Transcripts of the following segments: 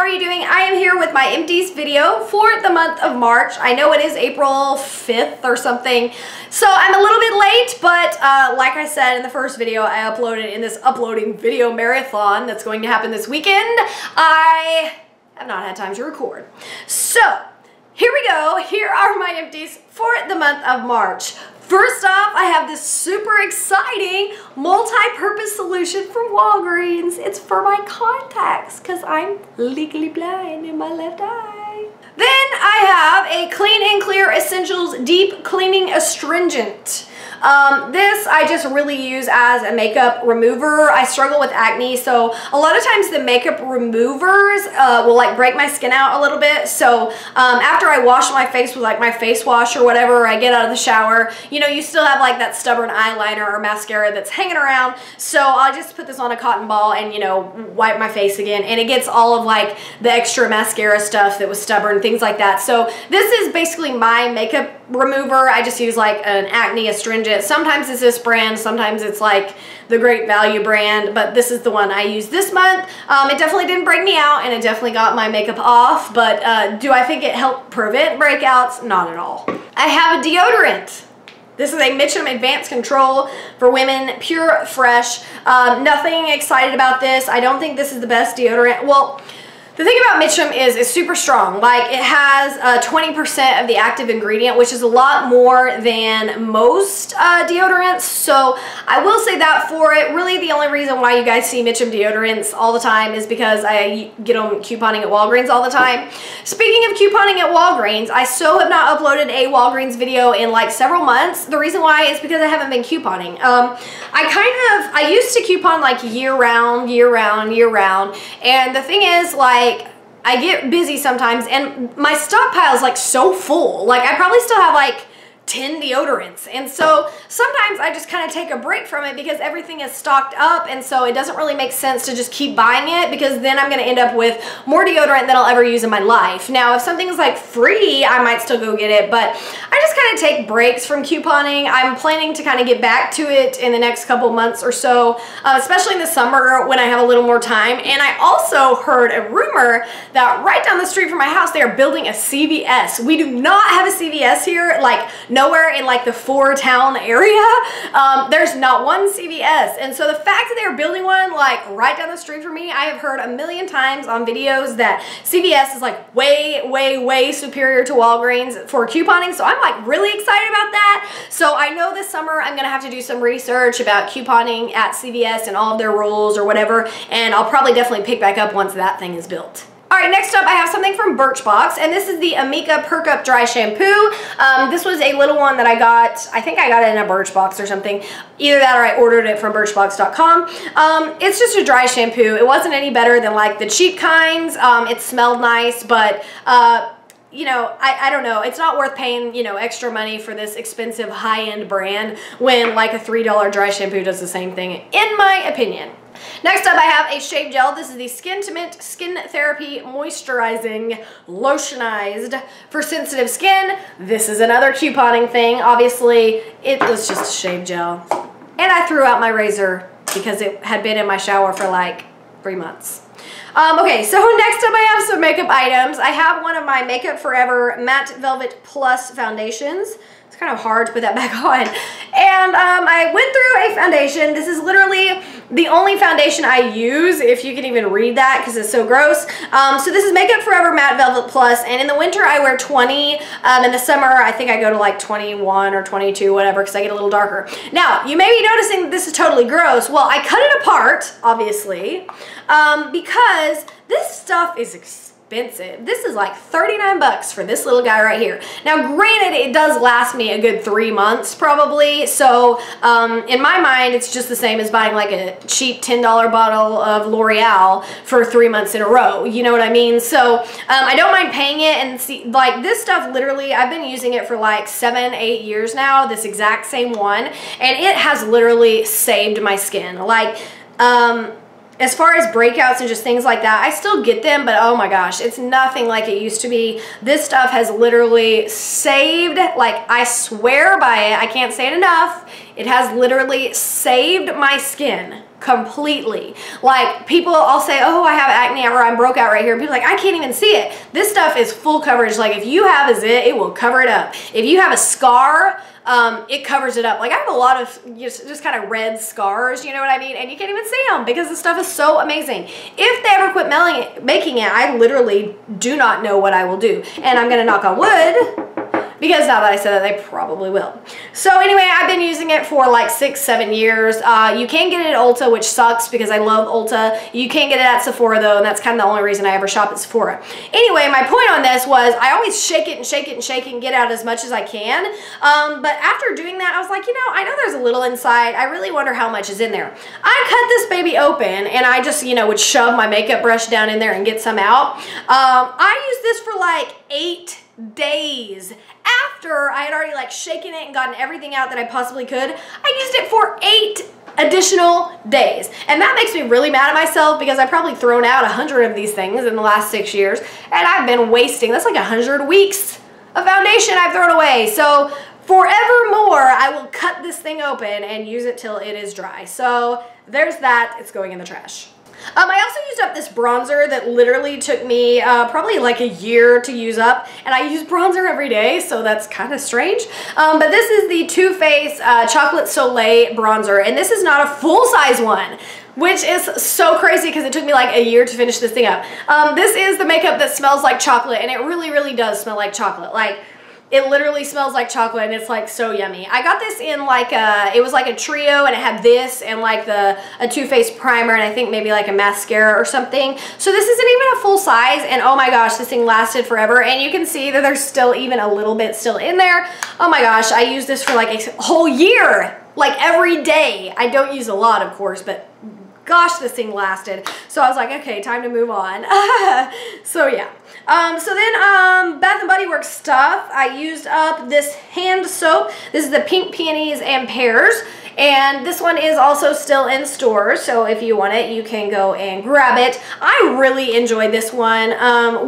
are you doing? I am here with my Empties video for the month of March. I know it is April 5th or something, so I'm a little bit late, but like I said in the first video I uploaded in this uploading video marathon that's going to happen this weekend, I have not had time to record. So, here we go. Here are my Empties for the month of March. First off, I have this super exciting multi-purpose solution from Walgreens. It's for my contacts because I'm legally blind in my left eye. Then I have a Clean and Clear Essentials Deep Cleaning Astringent. This I just really use as a makeup remover. I struggle with acne, so a lot of times the makeup removers will like break my skin out a little bit. So after I wash my face with like my face wash or whatever, I get out of the shower, you know, you still have like that stubborn eyeliner or mascara that's hanging around. So I'll just put this on a cotton ball and, you know, wipe my face again, and it gets all of like the extra mascara stuff that was stubborn, things like that. So this is basically my makeup remover. I just use like an acne astringent. Sometimes it's this brand, sometimes it's like the Great Value brand, but this is the one I used this month. It definitely didn't break me out, and it definitely got my makeup off, but do I think it helped prevent breakouts? Not at all. I have a deodorant. This is a Mz.J Advanced Control for Women, Pure Fresh. Nothing excited about this. I don't think this is the best deodorant. Well, the thing about Mz.J is it's super strong. Like, it has 20% of the active ingredient, which is a lot more than most deodorants. So I will say that for it. Really, the only reason why you guys see Mz.J deodorants all the time is because I get them couponing at Walgreens all the time. Speaking of couponing at Walgreens, I so have not uploaded a Walgreens video in like several months. The reason why is because I haven't been couponing. I used to coupon like year round, and the thing is, like, I get busy sometimes and my stockpile is like so full. Like, I probably still have like 10 deodorants, and so sometimes I just kind of take a break from it because everything is stocked up, and so it doesn't really make sense to just keep buying it because then I'm going to end up with more deodorant than I'll ever use in my life. Now, if something's like free, I might still go get it, but I just kind of take breaks from couponing. I'm planning to kind of get back to it in the next couple months or so, especially in the summer when I have a little more time. And I also heard a rumor that right down the street from my house they are building a CVS. We do not have a CVS here, like nowhere in like the 4-town area. There's not one CVS, and so the fact that they're building one like right down the street from me, I have heard a million times on videos that CVS is like way superior to Walgreens for couponing. So I'm like really excited about that. So I know this summer I'm gonna have to do some research about couponing at CVS and all of their rules or whatever, and I'll probably definitely pick back up once that thing is built. Alright, next up I have something from Birchbox, and this is the Amika Perk Up Dry Shampoo. This was a little one that I got, I think I got it in a Birchbox or something. Either that or I ordered it from Birchbox.com. It's just a dry shampoo. It wasn't any better than like the cheap kinds. It smelled nice, but you know, I don't know. It's not worth paying, you know, extra money for this expensive high-end brand when like a $3 dry shampoo does the same thing, in my opinion. Next up, I have a shave gel. This is the Skin-to-Mint Skin Therapy Moisturizing Lotionized for sensitive skin. This is another couponing thing. Obviously, it was just a shave gel. And I threw out my razor because it had been in my shower for like 3 months. Okay, so next up I have some makeup items. I have one of my Makeup Forever Matte Velvet Plus foundations. It's kind of hard to put that back on. And I went through a foundation. This is literally the only foundation I use, if you can even read that because it's so gross. So this is Makeup Forever Matte Velvet Plus, and in the winter I wear 20. In the summer I think I go to like 21 or 22, whatever, because I get a little darker. Now, you may be noticing that this is totally gross. Well, I cut it apart, obviously, because this stuff is expensive. This is like 39 bucks for this little guy right here. Now, granted, it does last me a good 3 months probably, so in my mind it's just the same as buying like a cheap $10 bottle of L'Oreal for 3 months in a row, you know what I mean? So I don't mind paying it, and see, like, this stuff literally, I've been using it for like 7-8 years now, this exact same one, and it has literally saved my skin. Like, as far as breakouts and just things like that, I still get them, but oh my gosh, it's nothing like it used to be. This stuff has literally saved, like, I swear by it, I can't say it enough, it has literally saved my skin. completely. Like, people, I'll say, oh, I have acne or I'm broke out right here. And people are like, I can't even see it. This stuff is full coverage. Like, if you have a zit, it will cover it up. If you have a scar, it covers it up. Like, I have a lot of just kind of red scars, you know what I mean? And you can't even see them because the stuff is so amazing. If they ever quit making it, I literally do not know what I will do. And I'm going to knock on wood, because now that I said that, they probably will. So anyway, I've been using it for like 6-7 years. You can get it at Ulta, which sucks because I love Ulta. You can get it at Sephora though, and that's kind of the only reason I ever shop at Sephora. Anyway, my point on this was I always shake it and shake it and shake it and get out as much as I can. But after doing that, I was like, you know, I know there's a little inside. I really wonder how much is in there. I cut this baby open and I just, you know, would shove my makeup brush down in there and get some out. I used this for like 8 days. After I had already like shaken it and gotten everything out that I possibly could, I used it for 8 additional days. And that makes me really mad at myself because I've probably thrown out 100 of these things in the last 6 years, and I've been wasting, that's like 100 weeks of foundation I've thrown away. So forevermore, I will cut this thing open and use it till it is dry. So there's that, it's going in the trash. I also used up this bronzer that literally took me probably like a year to use up, and I use bronzer every day, so that's kind of strange. But this is the Too Faced Chocolate Soleil bronzer, and this is not a full-size one, which is so crazy because it took me like a year to finish this thing up. This is the makeup that smells like chocolate, and it really, really does smell like chocolate. Like, it literally smells like chocolate, and it's like so yummy. I got this in like it was like a trio, and it had this and like a Too Faced primer, and I think maybe like a mascara or something. So this isn't even a full size, and oh my gosh, this thing lasted forever. And you can see that there's still even a little bit still in there. Oh my gosh, I used this for like a whole year, like every day. I don't use a lot, of course, but gosh, this thing lasted. So I was like, okay, time to move on. So yeah. So then Bath & Body Works stuff. I used up this hand soap. This is the Pink Peonies and Pears. And this one is also still in stores, so if you want it, you can go and grab it. I really enjoyed this one.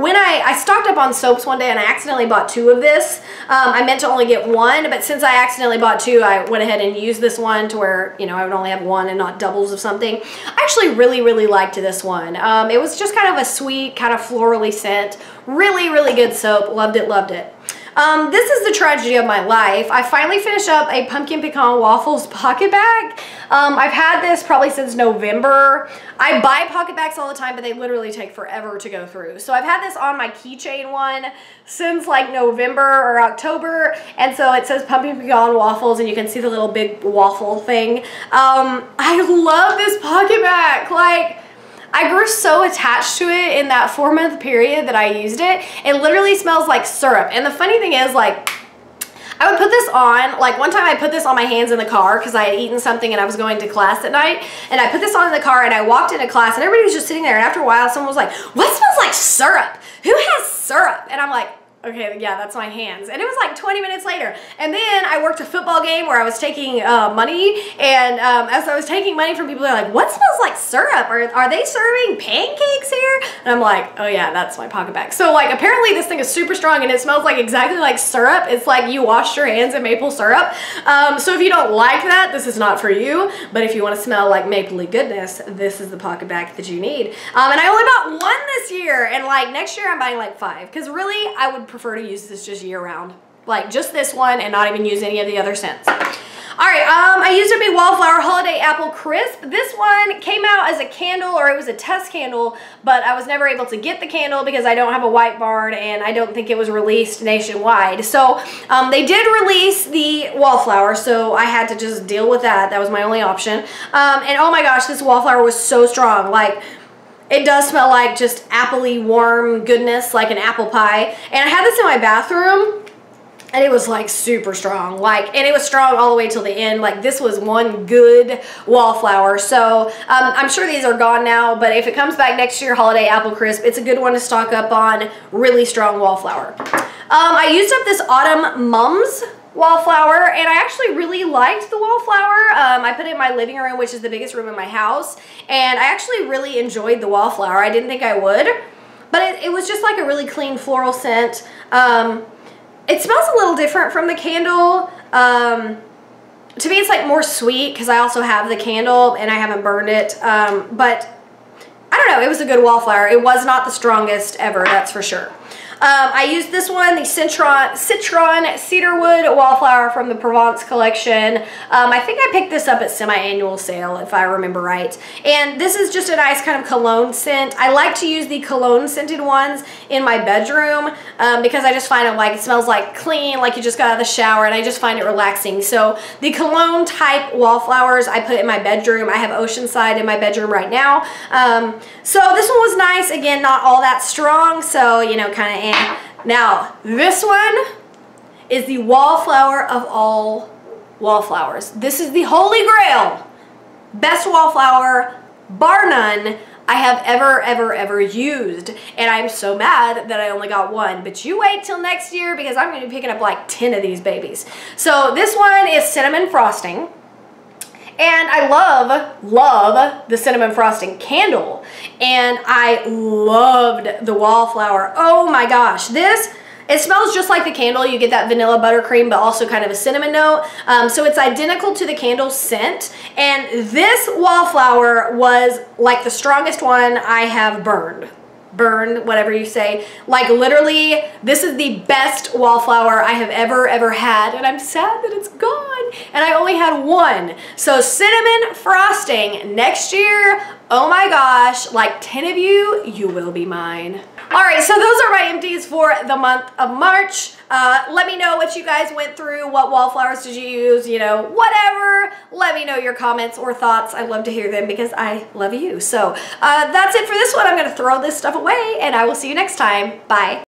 When I stocked up on soaps one day and I accidentally bought 2 of this. I meant to only get 1, but since I accidentally bought 2, I went ahead and used this one to where, you know, I would only have 1 and not doubles of something. I actually really, really liked this one. It was just kind of a sweet, kind of florally scent. Really, really good soap. Loved it, loved it. This is the tragedy of my life. I finally finished up a Pumpkin Pecan Waffles pocket bag. I've had this probably since November. I buy pocket bags all the time, but they literally take forever to go through. So I've had this on my keychain one since like November or October, and so it says Pumpkin Pecan Waffles, and you can see the little big waffle thing. I love this pocket bag. Like, I grew so attached to it in that 4-month period that I used it. It literally smells like syrup. And the funny thing is, like, I would put this on, like one time I put this on my hands in the car because I had eaten something and I was going to class at night. And I put this on in the car and I walked into class and everybody was just sitting there. And after a while, someone was like, what smells like syrup? Who has syrup? And I'm like, okay, yeah, that's my hands. And it was like 20 minutes later. And then I worked a football game where I was taking money. And as I was taking money from people, they're like, what smells like syrup? Are they serving pancakes here? And I'm like, oh yeah, that's my pocket bag. So like apparently this thing is super strong and it smells like exactly like syrup. It's like you washed your hands in maple syrup. So if you don't like that, this is not for you. But if you want to smell like mapley goodness, this is the pocket bag that you need. And I only bought 1 this year. And like next year I'm buying like 5. Because really, I would prefer to use this just year round, like just this one and not even use any of the other scents. All right, I used up a Wallflower Holiday Apple Crisp. This one came out as a candle, or it was a test candle, but I was never able to get the candle because I don't have a white barn and I don't think it was released nationwide. So they did release the Wallflower, so I had to just deal with that. That was my only option. And oh my gosh, this Wallflower was so strong. Like, it does smell like just appley warm goodness, like an apple pie. And I had this in my bathroom and it was like super strong. Like, and it was strong all the way till the end. Like, this was one good Wallflower. So I'm sure these are gone now, but if it comes back next year, Holiday Apple Crisp, it's a good one to stock up on. Really strong Wallflower. I used up this Autumn Mums Wallflower, and I actually really liked the Wallflower. I put it in my living room, which is the biggest room in my house, and I actually really enjoyed the Wallflower. I didn't think I would, but it was just like a really clean floral scent. It smells a little different from the candle. to me it's like more sweet because I also have the candle and I haven't burned it. But I don't know, it was a good wallflower. It was not the strongest ever, that's for sure. I used this one, the Citron Cedarwood Wallflower from the Provence collection. I think I picked this up at semi-annual sale, if I remember right. And this is just a nice kind of cologne scent. I like to use the cologne scented ones in my bedroom because I just find it like, it smells like clean, like you just got out of the shower, and I just find it relaxing. So the cologne type wallflowers I put in my bedroom. I have Oceanside in my bedroom right now. So this one was nice. Again, not all that strong, so, you know, kind of Now, this one is the wallflower of all wallflowers. This is the holy grail. Best wallflower, bar none, I have ever used. And I'm so mad that I only got one. But you wait till next year because I'm going to be picking up like 10 of these babies. So this one is cinnamon frosting. And I love the cinnamon frosting candle. And I loved the wallflower. Oh my gosh. It smells just like the candle. You get that vanilla buttercream, but also kind of a cinnamon note. So it's identical to the candle scent. And this wallflower was like the strongest one I have burned, whatever you say. Like literally, this is the best wallflower I have ever had, and I'm sad that it's gone, and I only had one. So cinnamon frosting next year, oh my gosh, like 10 of you, you will be mine. All right, so those are my empties for the month of March. Let me know what you guys went through. What wallflowers did you use? You know, whatever. Let me know your comments or thoughts. I love to hear them because I love you. So that's it for this one. I'm going to throw this stuff away, and I will see you next time. Bye.